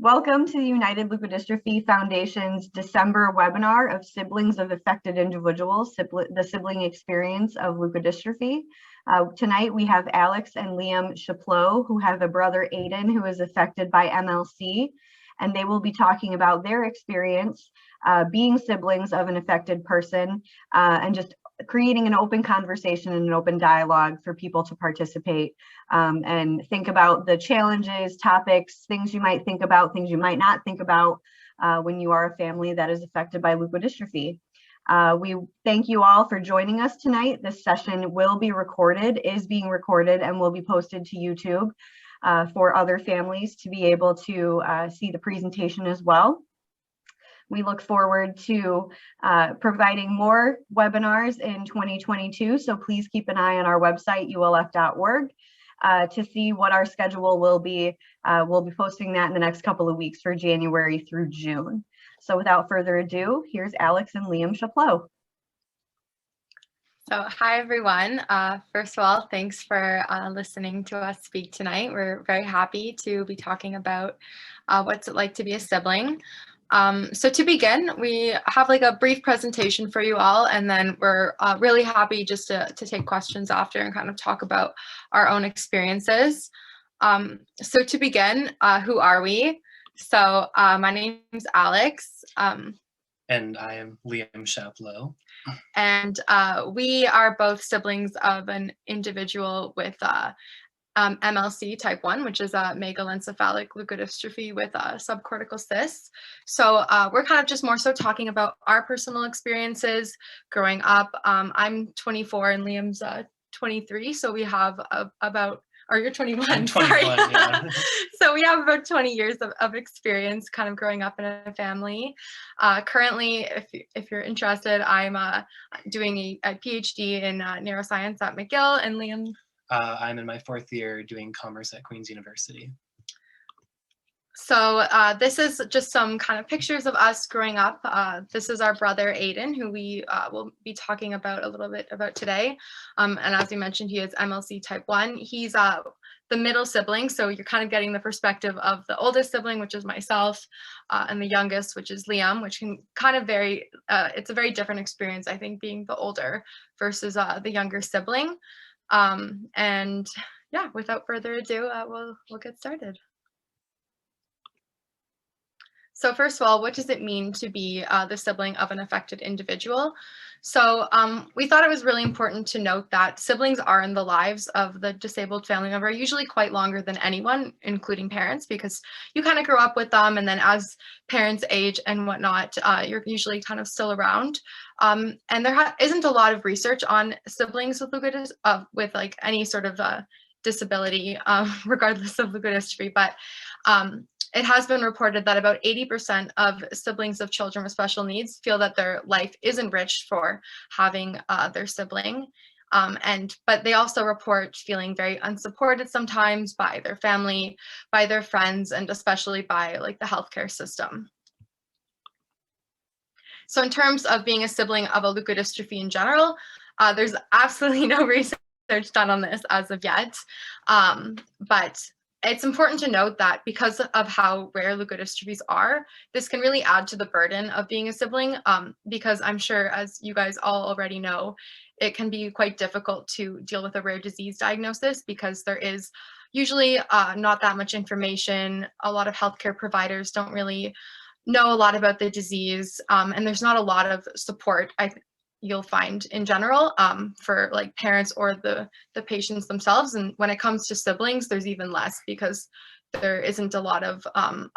Welcome to the United Leukodystrophy Foundation's December webinar of Siblings of Affected Individuals, the Sibling Experience of Leukodystrophy. Tonight we have Alex and Liam Chapleau, who have a brother Aiden who is affected by MLC, and they will be talking about their experience being siblings of an affected person and just creating an open conversation and an open dialogue for people to participate and think about the challenges, topics, things you might think about, things you might not think about when you are a family that is affected by leukodystrophy. We thank you all for joining us tonight. This session will be recorded, is being recorded, and will be posted to YouTube for other families to be able to see the presentation as well. We look forward to providing more webinars in 2022, so please keep an eye on our website, ulf.org, to see what our schedule will be. We'll be posting that in the next couple of weeks for January through June. So without further ado, here's Alex and Liam Chapleau. So hi, everyone. First of all, thanks for listening to us speak tonight. We're very happy to be talking about what's it like to be a sibling. So to begin, we have like a brief presentation for you all, and then we're really happy just to take questions after and kind of talk about our own experiences. So to begin, who are we? So my name is Alex. And I am Liam Chapleau. And we are both siblings of an individual with MLC type 1, which is a megalencephalic leukodystrophy with subcortical cysts. So we're kind of just more so talking about our personal experiences growing up. I'm 24 and Liam's 23, so we have about, or you're 21, I'm 21, sorry. yeah. So we have about 20 years of experience kind of growing up in a family. Currently, if you're interested, I'm doing a PhD in neuroscience at McGill, and Liam? I'm in my fourth year doing commerce at Queen's University. So this is just some kind of pictures of us growing up. This is our brother Aiden, who we will be talking about a little bit about today. And as we mentioned, he is MLC type 1. He's the middle sibling, so you're kind of getting the perspective of the oldest sibling, which is myself, and the youngest, which is Liam, which can kind of vary. It's a very different experience, I think, being the older versus the younger sibling. And yeah, without further ado, we'll get started. So first of all, what does it mean to be the sibling of an affected individual? So we thought it was really important to note that siblings are in the lives of the disabled family member usually quite longer than anyone, including parents, because you kind of grow up with them, and then as parents age and whatnot, you're usually kind of still around. And there isn't a lot of research on siblings with like any sort of disability, regardless of leukodystrophy, but it has been reported that about 80% of siblings of children with special needs feel that their life is enriched for having their sibling. But they also report feeling very unsupported sometimes by their family, by their friends, and especially by like the healthcare system. So in terms of being a sibling of a leukodystrophy in general, there's absolutely no research done on this as of yet, but it's important to note that because of how rare leukodystrophies are, this can really add to the burden of being a sibling, because I'm sure, as you guys all already know, it can be quite difficult to deal with a rare disease diagnosis because there is usually not that much information. A lot of healthcare providers don't really know a lot about the disease, and there's not a lot of support you'll find in general for like parents or the patients themselves. And when it comes to siblings, there's even less because there isn't a lot of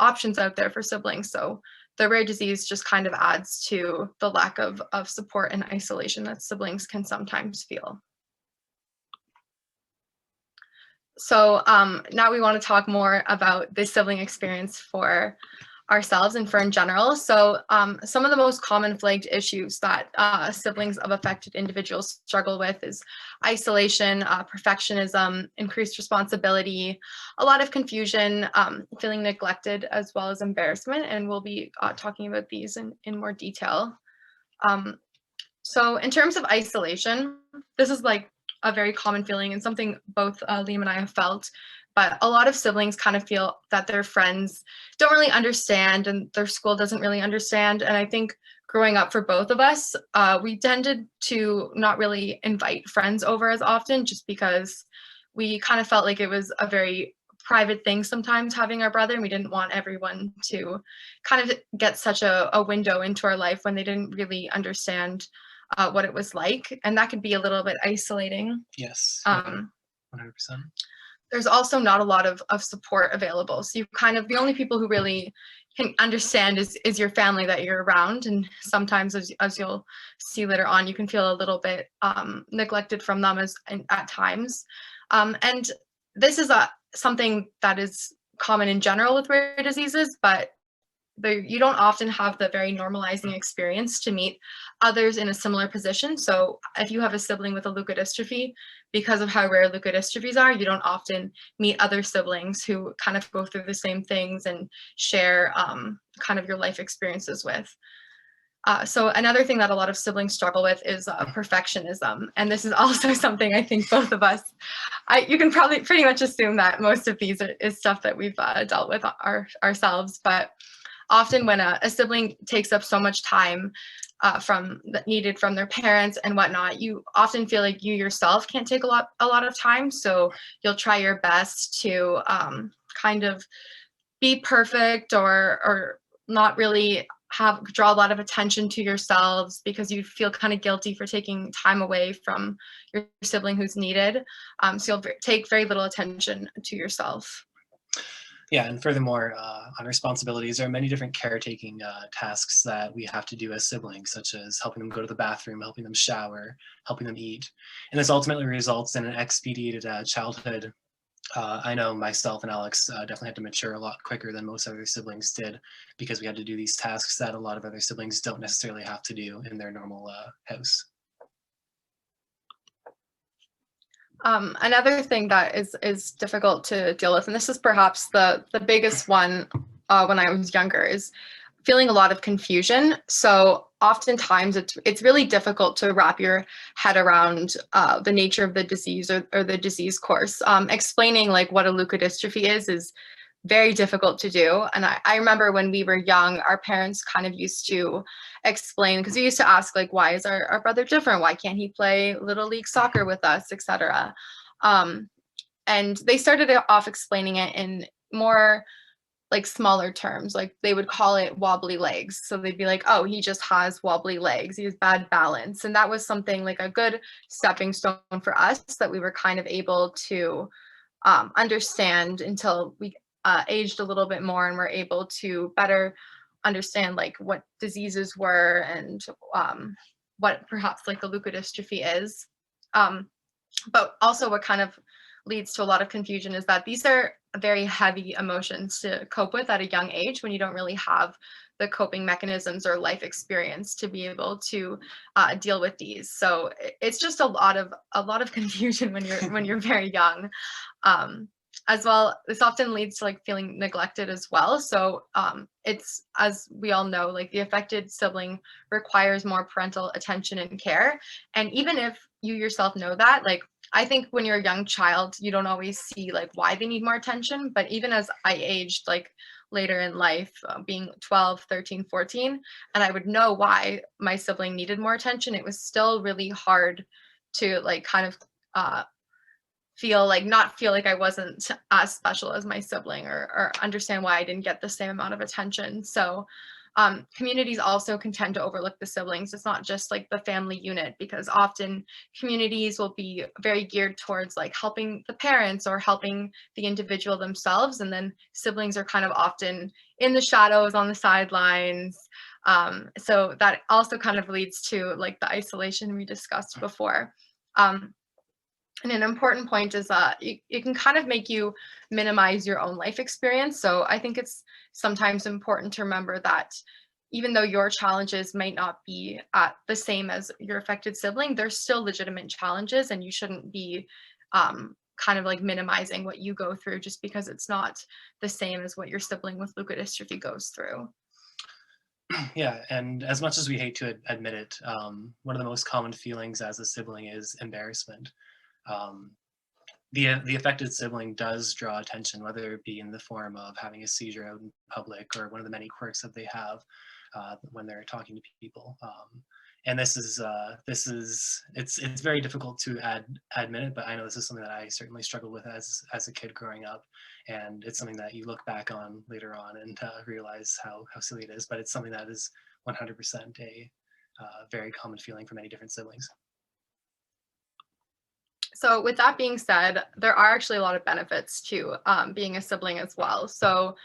options out there for siblings. So the rare disease just kind of adds to the lack of support and isolation that siblings can sometimes feel. So now we want to talk more about the sibling experience for ourselves and for in general. So some of the most common flagged issues that siblings of affected individuals struggle with is isolation, perfectionism, increased responsibility, a lot of confusion, feeling neglected, as well as embarrassment. And we'll be talking about these in more detail. So in terms of isolation, this is like a very common feeling and something both Liam and I have felt But a lot of siblings kind of feel that their friends don't really understand and their school doesn't really understand. And I think growing up for both of us, we tended to not really invite friends over as often just because we kind of felt like it was a very private thing sometimes having our brother, and we didn't want everyone to kind of get such a window into our life when they didn't really understand what it was like. And that could be a little bit isolating. Yes, 100%. There's also not a lot of support available. So you kind of, the only people who really can understand is your family that you're around. And sometimes, as you'll see later on, you can feel a little bit neglected from them at times. And this is something that is common in general with rare diseases, but you don't often have the very normalizing experience to meet others in a similar position. So if you have a sibling with a leukodystrophy, because of how rare leukodystrophies are, you don't often meet other siblings who kind of go through the same things and share kind of your life experiences with. So another thing that a lot of siblings struggle with is perfectionism. And this is also something I think both of us, you can probably pretty much assume that most of these is stuff that we've dealt with ourselves. But often when a sibling takes up so much time needed from their parents and whatnot, you often feel like you yourself can't take a lot of time. So you'll try your best to kind of be perfect or not really draw a lot of attention to yourselves because you feel kind of guilty for taking time away from your sibling who's needed. So you'll take very little attention to yourself. Yeah, and furthermore, on responsibilities, there are many different caretaking tasks that we have to do as siblings, such as helping them go to the bathroom, helping them shower, helping them eat. And this ultimately results in an expedited childhood. I know myself and Alex definitely had to mature a lot quicker than most other siblings did because we had to do these tasks that a lot of other siblings don't necessarily have to do in their normal house. Another thing that is difficult to deal with, and this is perhaps the biggest one when I was younger, is feeling a lot of confusion. So oftentimes it's really difficult to wrap your head around the nature of the disease or the disease course. Explaining like what a leukodystrophy is very difficult to do. And I remember when we were young, our parents kind of used to explain, because we used to ask like, why is our brother different? Why can't he play Little League soccer with us, etc. And they started off explaining it in more like smaller terms, like they would call it wobbly legs. So they'd be like, oh, he just has wobbly legs, he has bad balance. And that was something like a good stepping stone for us that we were kind of able to understand until we aged a little bit more and were able to better understand like what diseases were and what perhaps like a leukodystrophy is. But also what kind of leads to a lot of confusion is that these are very heavy emotions to cope with at a young age when you don't really have the coping mechanisms or life experience to be able to deal with these. So it's just a lot of confusion when you're very young. As well, this often leads to like feeling neglected as well. So it's, as we all know, like the affected sibling requires more parental attention and care. And even if you yourself know that, like I think when you're a young child, you don't always see like why they need more attention. But even as I aged like later in life, being 12, 13, 14, and I would know why my sibling needed more attention, it was still really hard to like kind of not feel like I wasn't as special as my sibling or understand why I didn't get the same amount of attention. So communities also can tend to overlook the siblings. It's not just like the family unit, because often communities will be very geared towards like helping the parents or helping the individual themselves. And then siblings are kind of often in the shadows on the sidelines. So that also kind of leads to like the isolation we discussed before. And an important point is that it can kind of make you minimize your own life experience. So I think it's sometimes important to remember that even though your challenges might not be the same as your affected sibling, they're still legitimate challenges, and you shouldn't be kind of like minimizing what you go through just because it's not the same as what your sibling with leukodystrophy goes through. Yeah, and as much as we hate to admit it, one of the most common feelings as a sibling is embarrassment. the affected sibling does draw attention, whether it be in the form of having a seizure out in public or one of the many quirks that they have when they're talking to people. And it's very difficult to admit it, but I know this is something that I certainly struggled with as a kid growing up, and it's something that you look back on later on and realize how silly it is. But it's something that is 100% a very common feeling for many different siblings. So with that being said, there are actually a lot of benefits to being a sibling as well. So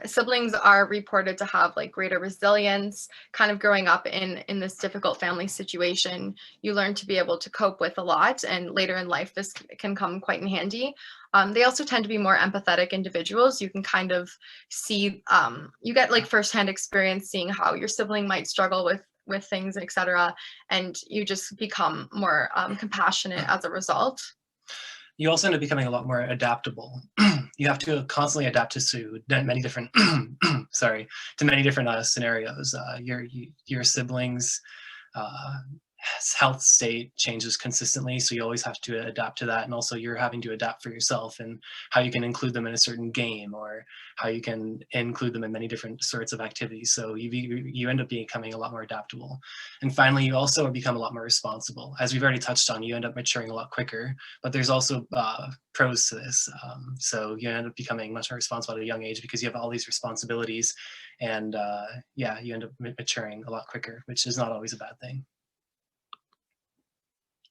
siblings are reported to have like greater resilience. Kind of growing up in this difficult family situation, you learn to be able to cope with a lot, and later in life this can come quite in handy. They also tend to be more empathetic individuals. You can kind of see, you get like firsthand experience seeing how your sibling might struggle with things, etc., and you just become more compassionate as a result. You also end up becoming a lot more adaptable. You have to constantly adapt to many different sorry, to many different scenarios. Your siblings health state changes consistently, so you always have to adapt to that, and also you're having to adapt for yourself and how you can include them in a certain game or how you can include them in many different sorts of activities. So you end up becoming a lot more adaptable. And finally, you also become a lot more responsible. As we've already touched on, you end up maturing a lot quicker, but there's also pros to this. So you end up becoming much more responsible at a young age because you have all these responsibilities, and yeah, you end up maturing a lot quicker, which is not always a bad thing.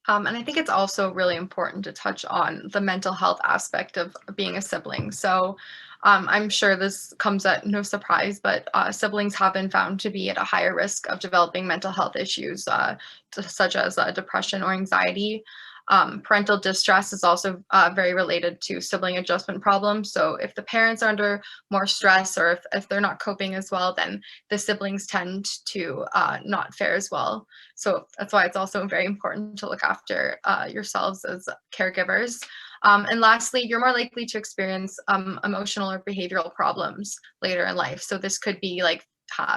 And I think it's also really important to touch on the mental health aspect of being a sibling. So I'm sure this comes at no surprise, but siblings have been found to be at a higher risk of developing mental health issues, such as depression or anxiety. Parental distress is also very related to sibling adjustment problems. So if the parents are under more stress, or if they're not coping as well, then the siblings tend to not fare as well. So that's why it's also very important to look after yourselves as caregivers. And lastly, you're more likely to experience emotional or behavioral problems later in life. So this could be like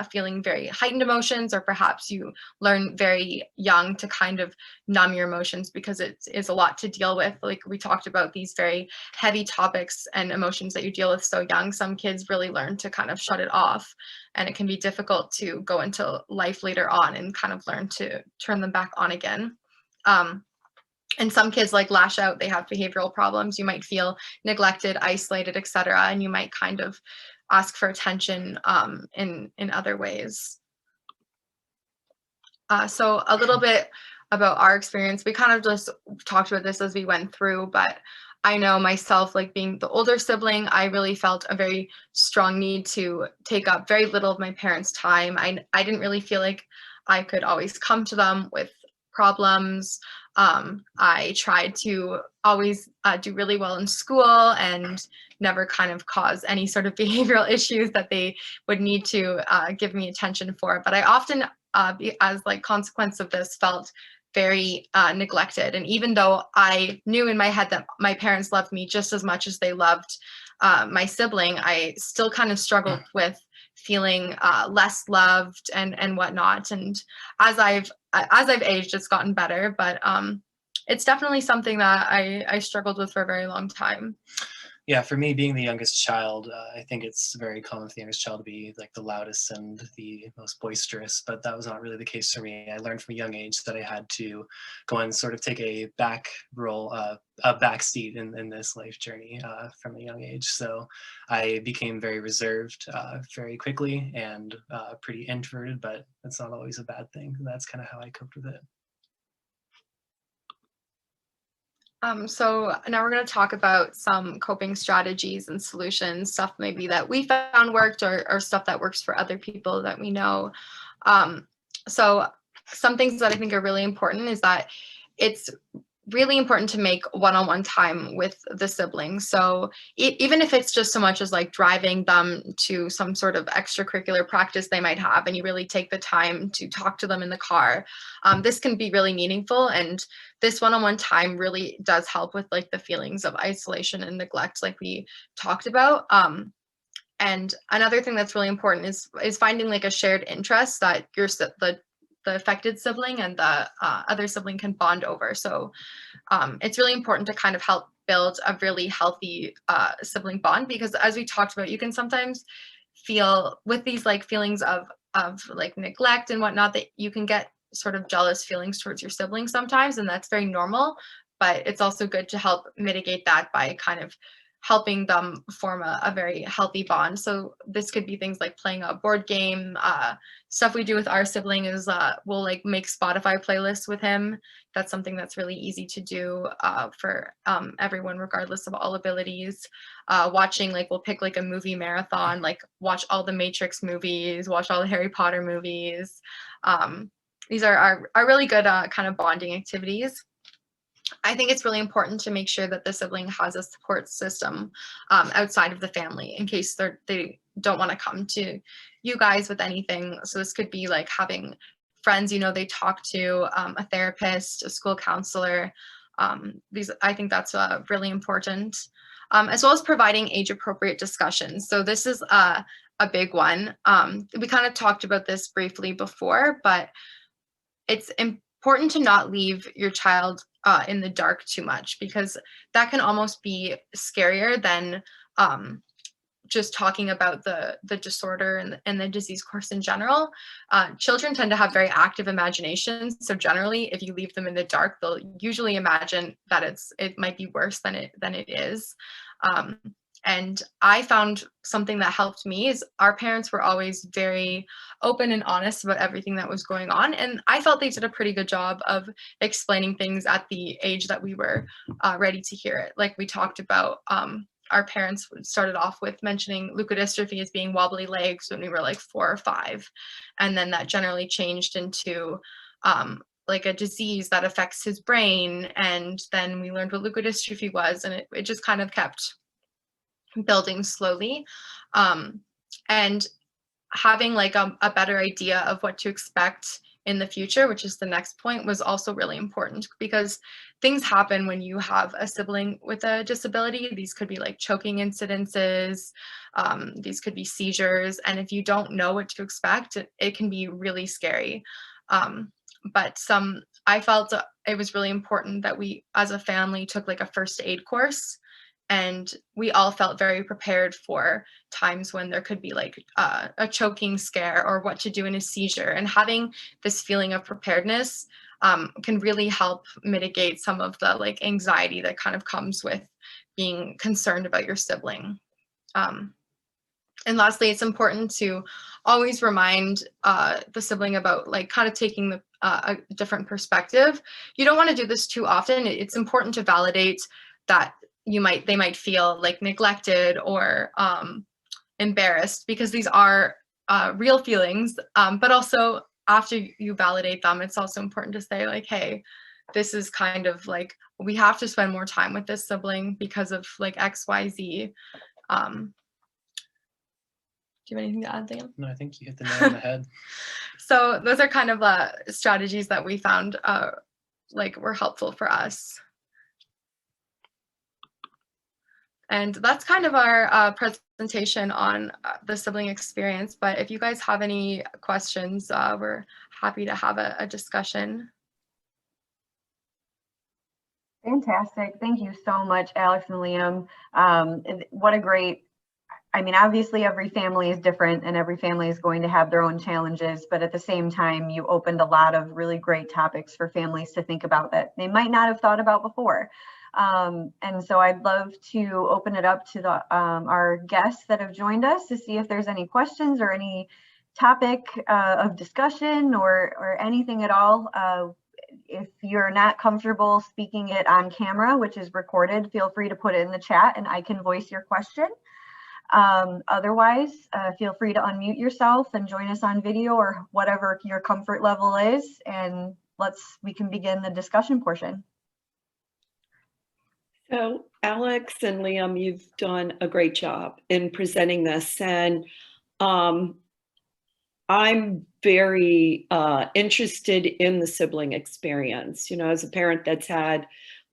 feeling very heightened emotions, or perhaps you learn very young to kind of numb your emotions because it is a lot to deal with. Like we talked about, these very heavy topics and emotions that you deal with so young. Some kids really learn to kind of shut it off, and it can be difficult to go into life later on and kind of learn to turn them back on again. And some kids like lash out, they have behavioral problems. You might feel neglected, isolated, etc., and you might kind of ask for attention in other ways. So a little bit about our experience. We kind of just talked about this as we went through, but I know myself, like being the older sibling, I really felt a very strong need to take up very little of my parents' time. I didn't really feel like I could always come to them with problems. I tried to always do really well in school and never kind of cause any sort of behavioral issues that they would need to give me attention for. But I often, as like consequence of this, felt very neglected. And even though I knew in my head that my parents loved me just as much as they loved my sibling, I still kind of struggled with feeling less loved and whatnot. And as I've aged, it's gotten better, but it's definitely something that I struggled with for a very long time. Yeah, for me, being the youngest child, I think it's very common for the youngest child to be like the loudest and the most boisterous, but that was not really the case for me. I learned from a young age that I had to go and sort of take a back role, a back seat in this life journey from a young age. So I became very reserved very quickly and pretty introverted, but that's not always a bad thing. And that's kind of how I coped with it. So now we're going to talk about some coping strategies and solutions, stuff maybe that we found worked, or stuff that works for other people that we know. So some things that I think are really important is that it's really important to make one-on-one time with the siblings. So even if it's just so much as like driving them to some sort of extracurricular practice they might have, and you really take the time to talk to them in the car, this can be really meaningful. And this one-on-one time really does help with like the feelings of isolation and neglect, like we talked about. And another thing that's really important is finding like a shared interest that the affected sibling and the other sibling can bond over. So it's really important to kind of help build a really healthy sibling bond, because as we talked about, you can sometimes feel with these like feelings of like neglect and whatnot, that you can get sort of jealous feelings towards your siblings sometimes, and that's very normal. But it's also good to help mitigate that by kind of helping them form a very healthy bond. So this could be things like playing a board game. Stuff we do with our sibling is we'll like make Spotify playlists with him. That's something that's really easy to do for everyone, regardless of all abilities. Watching, like we'll pick like a movie marathon, like watch all the Matrix movies, watch all the Harry Potter movies. These are really good kind of bonding activities. I think it's really important to make sure that the sibling has a support system outside of the family in case they don't want to come to you guys with anything. So this could be like having friends, you know, they talk to, a therapist, a school counselor. I think that's really important, as well as providing age-appropriate discussions. So this is a big one. We kind of talked about this briefly before, but it's important to not leave your child in the dark too much, because that can almost be scarier than just talking about the disorder and the disease course in general. Children tend to have very active imaginations, so generally if you leave them in the dark, they'll usually imagine that it might be worse than it is. And I found something that helped me is our parents were always very open and honest about everything that was going on. And I felt they did a pretty good job of explaining things at the age that we were ready to hear it. Like we talked about, our parents started off with mentioning leukodystrophy as being wobbly legs when we were like 4 or 5. And then that generally changed into like a disease that affects his brain. And then we learned what leukodystrophy was, and it just kind of kept building slowly. And having like a better idea of what to expect in the future, which is the next point, was also really important, because things happen when you have a sibling with a disability. These could be like choking incidences, these could be seizures, and if you don't know what to expect, it can be really scary. But I felt it was really important that we as a family took like a first aid course, and we all felt very prepared for times when there could be like a choking scare or what to do in a seizure. And having this feeling of preparedness can really help mitigate some of the like anxiety that kind of comes with being concerned about your sibling. And lastly, it's important to always remind the sibling about like kind of taking a different perspective. You don't want to do this too often. It's important to validate that they might feel like neglected or embarrassed, because these are real feelings. But also after you validate them, it's also important to say like, hey, this is kind of like, we have to spend more time with this sibling because of like XYZ. Do you have anything to add, Liam? No, I think you hit the nail on the head. So those are kind of strategies that we found like were helpful for us. And that's kind of our presentation on the sibling experience. But if you guys have any questions, we're happy to have a discussion. Fantastic. Thank you so much, Alex and Liam. What a great, I mean, obviously every family is different and every family is going to have their own challenges, but at the same time, you opened a lot of really great topics for families to think about that they might not have thought about before. And so I'd love to open it up to our guests that have joined us to see if there's any questions or any topic of discussion or anything at all. If you're not comfortable speaking it on camera, which is recorded, feel free to put it in the chat and I can voice your question. Otherwise, feel free to unmute yourself and join us on video or whatever your comfort level is, and we can begin the discussion portion. So Alex and Liam, you've done a great job in presenting this, and I'm very interested in the sibling experience. You know, as a parent that's had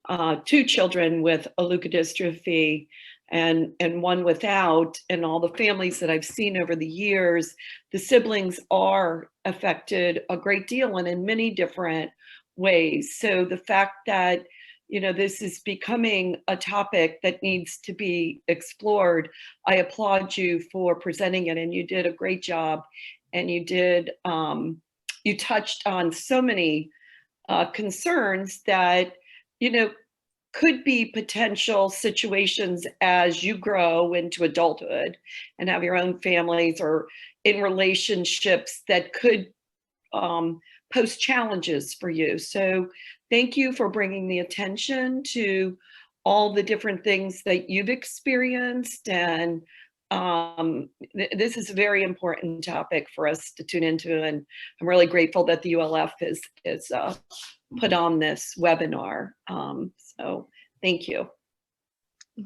2 children with a leukodystrophy and one without, and all the families that I've seen over the years, the siblings are affected a great deal and in many different ways. So the fact that this is becoming a topic that needs to be explored. I applaud you for presenting it, and you did a great job. And you touched on so many concerns that, could be potential situations as you grow into adulthood and have your own families, or in relationships that could pose challenges for you. So thank you for bringing the attention to all the different things that you've experienced. And this is a very important topic for us to tune into. And I'm really grateful that the ULF is put on this webinar. So thank you.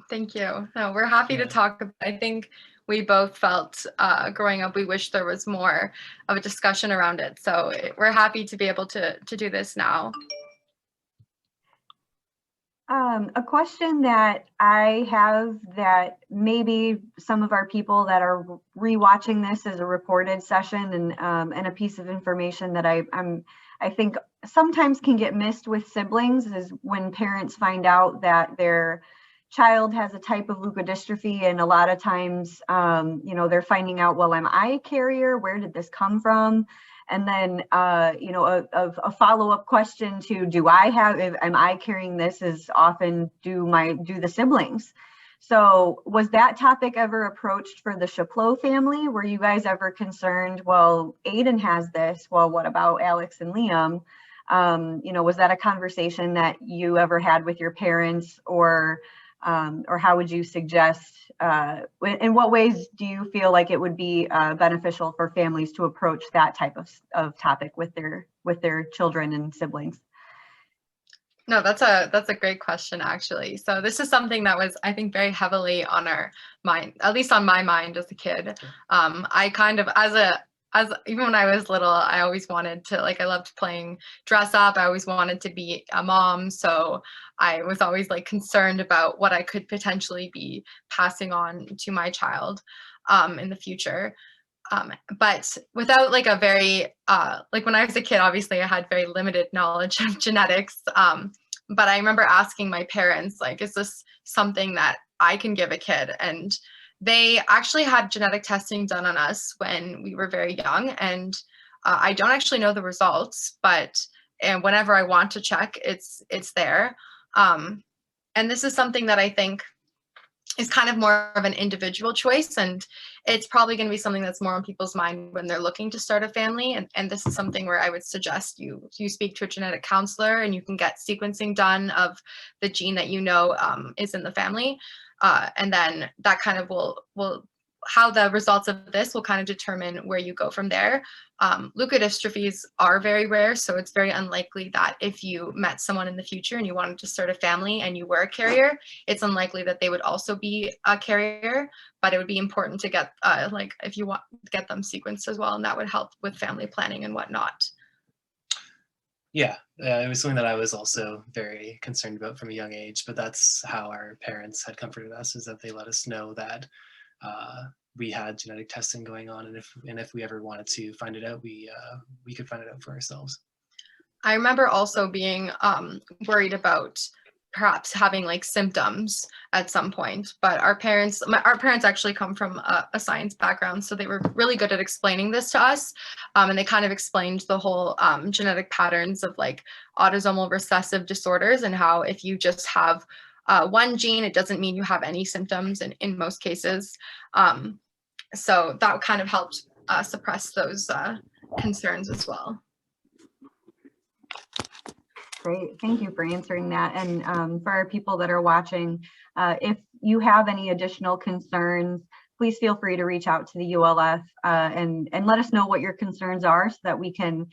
Thank you. No, we're happy to talk. I think we both felt growing up, we wish there was more of a discussion around it. So we're happy to be able to do this now. A question that I have, that maybe some of our people that are rewatching this as a recorded session, and a piece of information that I think sometimes can get missed with siblings, is when parents find out that their child has a type of leukodystrophy, and a lot of times, they're finding out, well, am I a carrier? Where did this come from? And then, a follow-up question to, am I carrying this, is often, do the siblings? So was that topic ever approached for the Chapleau family? Were you guys ever concerned, well, Aiden has this, well, what about Alex and Liam? Was that a conversation that you ever had with your parents, or how would you suggest, in what ways do you feel like it would be beneficial for families to approach that type of topic with their children and siblings? No, that's a great question, actually. So this is something that was, I think, very heavily on our mind, at least on my mind as a kid. I kind of, even when I was little, I always wanted to, I loved playing dress up. I always wanted to be a mom. So I was always concerned about what I could potentially be passing on to my child in the future. But without a very, when I was a kid, obviously I had very limited knowledge of genetics. But I remember asking my parents, is this something that I can give a kid? And they actually had genetic testing done on us when we were very young. And I don't actually know the results, but whenever I want to check, it's there. And this is something that I think is kind of more of an individual choice, and it's probably going to be something that's more on people's mind when they're looking to start a family. And this is something where I would suggest you speak to a genetic counselor, and you can get sequencing done of the gene that is in the family, and then that kind of will how the results of this will kind of determine where you go from there. Leukodystrophies are very rare, so it's very unlikely that if you met someone in the future and you wanted to start a family and you were a carrier, it's unlikely that they would also be a carrier, but it would be important to get, if you want to get them sequenced as well, and that would help with family planning and whatnot. Yeah, it was something that I was also very concerned about from a young age, but that's how our parents had comforted us, is that they let us know that we had genetic testing going on, and if we ever wanted to find it out, we could find it out for ourselves. I remember also being worried about perhaps having symptoms at some point, but our parents actually come from a science background, so they were really good at explaining this to us, and they kind of explained the whole genetic patterns of autosomal recessive disorders, and how if you just have one gene, it doesn't mean you have any symptoms in most cases. So that kind of helped suppress those concerns as well. Great, thank you for answering that. And for our people that are watching, if you have any additional concerns, please feel free to reach out to the ULF and let us know what your concerns are, so that we can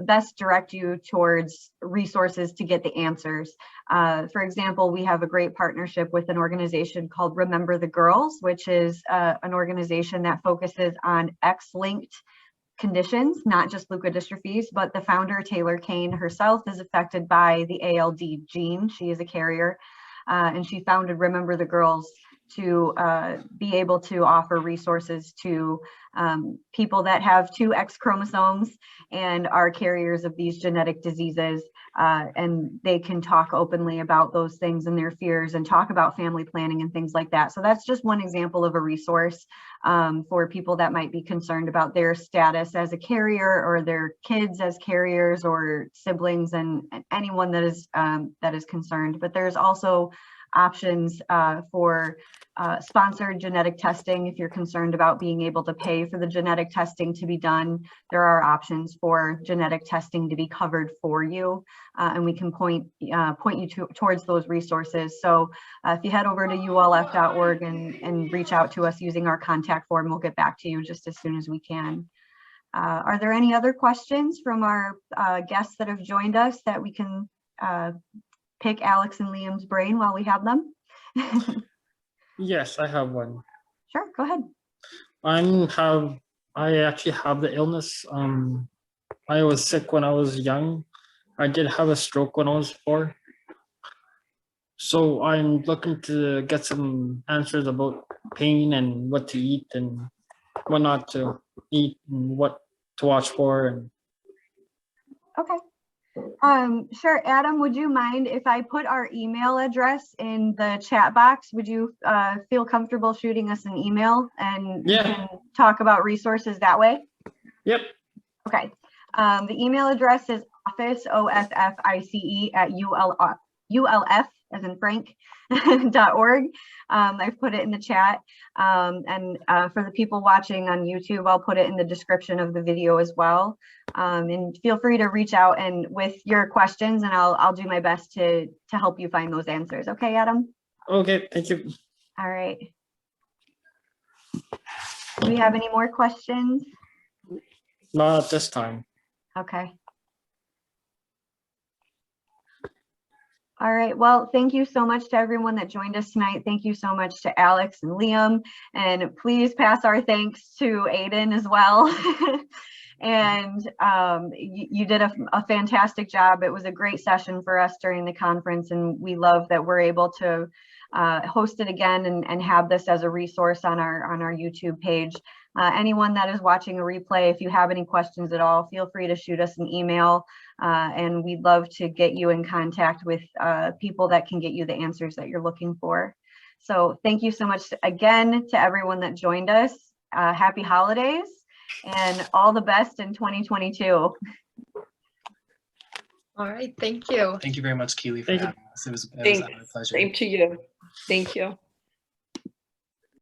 best direct you towards resources to get the answers. For example, we have a great partnership with an organization called Remember the Girls, which is an organization that focuses on X-linked conditions, not just leukodystrophies, but the founder, Taylor Kane herself, is affected by the ALD gene. She is a carrier, and she founded Remember the Girls to be able to offer resources to people that have 2 X chromosomes and are carriers of these genetic diseases, and they can talk openly about those things and their fears and talk about family planning and things like that. So that's just one example of a resource for people that might be concerned about their status as a carrier, or their kids as carriers, or siblings, and anyone that is concerned. But there's also options for sponsored genetic testing. If you're concerned about being able to pay for the genetic testing to be done, there are options for genetic testing to be covered for you, and we can point you towards those resources. So if you head over to ulf.org and reach out to us using our contact form, we'll get back to you just as soon as we can. Are there any other questions from our guests that have joined us that we can pick Alex and Liam's brain while we have them? Yes, I have one. Sure, go ahead. I actually have the illness. I was sick when I was young. I did have a stroke when I was 4. So I'm looking to get some answers about pain and what to eat and what not to eat and what to watch for. And Okay. Sure. Adam, would you mind if I put our email address in the chat box? Would you feel comfortable shooting us an email, and we can talk about resources that way? Yep. Okay. The email address is office, OFFICE, at ULF, as in Frank, .org. I've put it in the chat. And for the people watching on YouTube, I'll put it in the description of the video as well. And feel free to reach out and with your questions, and I'll do my best to help you find those answers. Okay, Adam? Okay, thank you. All right. Do we have any more questions? Not at this time. Okay. All right, well, thank you so much to everyone that joined us tonight. Thank you so much to Alex and Liam, and please pass our thanks to Aiden as well. And you did a fantastic job. It was a great session for us during the conference, and we love that we're able to host it again and have this as a resource on our YouTube page. Anyone that is watching a replay, if you have any questions at all, feel free to shoot us an email, and we'd love to get you in contact with people that can get you the answers that you're looking for. So thank you so much again to everyone that joined us. Happy holidays and all the best in 2022. All right, thank you. Thank you very much, Keely, for Thank you. having us. It was Thanks. a pleasure. Same to you. Thank you.